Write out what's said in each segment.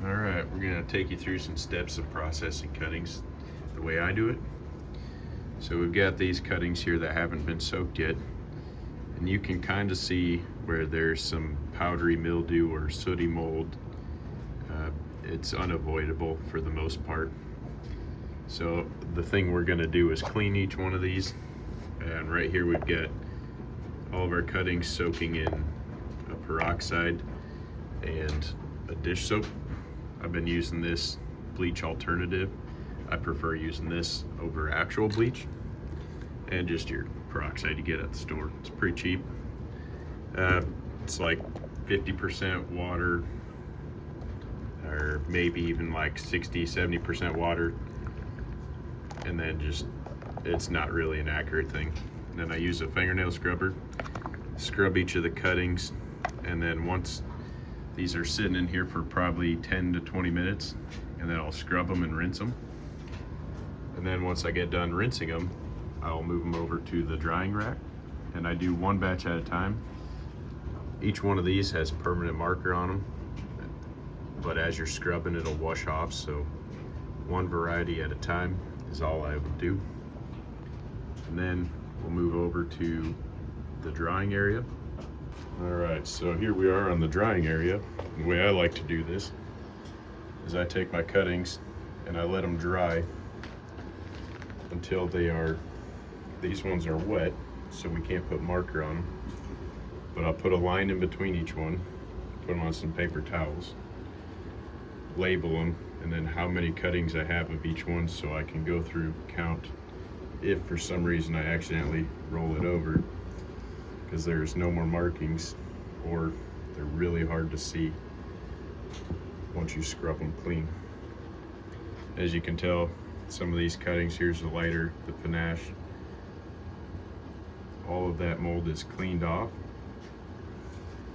All right, we're gonna take you through some steps of processing cuttings the way I do it. So we've got these cuttings here that haven't been soaked yet, and you can kind of see where there's some powdery mildew or sooty mold. It's unavoidable for the most part. So the thing we're gonna do is clean each one of these, and right here we've got all of our cuttings soaking in a peroxide and a dish soap. I've been using this bleach alternative. I prefer using this over actual bleach and just your peroxide you get at the store. It's pretty cheap. It's like 50% water, or maybe even like 60-70% water, and then just it's not really an accurate thing. And then I use a fingernail scrubber, scrub each of the cuttings, and then once these are sitting in here for probably 10 to 20 minutes, and then I'll scrub them and rinse them. And then once I get done rinsing them, I'll move them over to the drying rack, and I do one batch at a time. Each one of these has permanent marker on them, but as you're scrubbing it'll wash off, so one variety at a time is all I would do. And then we'll move over to the drying area. All right, so here we are on the drying area. The way I like to do this is I take my cuttings and I let them dry until these ones are wet, so we can't put marker on them. But I'll put a line in between each one, put them on some paper towels, label them, and then how many cuttings I have of each one, so I can go through, count if for some reason I accidentally roll it over, because there's no more markings, or they're really hard to see once you scrub them clean. As you can tell, some of these cuttings, here's the lighter, the panache, all of that mold is cleaned off.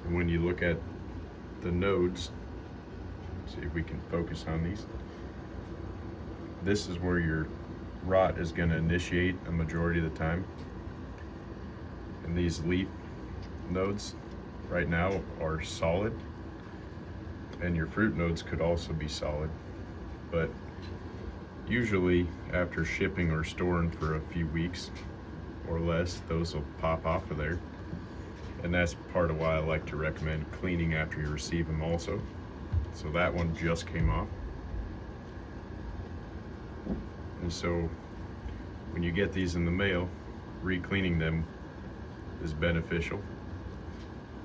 And when you look at the nodes, see if we can focus on these, this is where your rot is going to initiate a majority of the time. And these leaf nodes right now are solid, and your fruit nodes could also be solid, but usually after shipping or storing for a few weeks or less, those will pop off of there. And that's part of why I like to recommend cleaning after you receive them also. So that one just came off. And so when you get these in the mail, re-cleaning them is beneficial.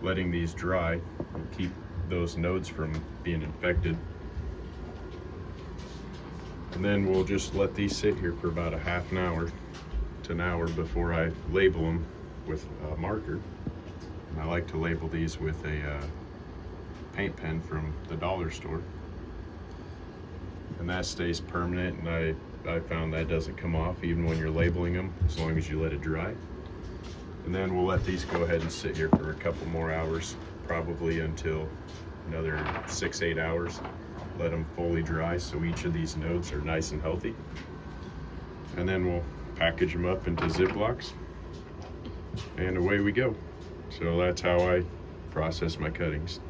Letting these dry will keep those nodes from being infected. And then we'll just let these sit here for about a half an hour to an hour before I label them with a marker. And I like to label these with a paint pen from the dollar store, and that stays permanent, and I found that doesn't come off even when you're labeling them, as long as you let it dry. And then we'll let these go ahead and sit here for a couple more hours, probably until another 6-8 hours. Let them fully dry so each of these nodes are nice and healthy. And then we'll package them up into ziplocs, and away we go. So that's how I process my cuttings.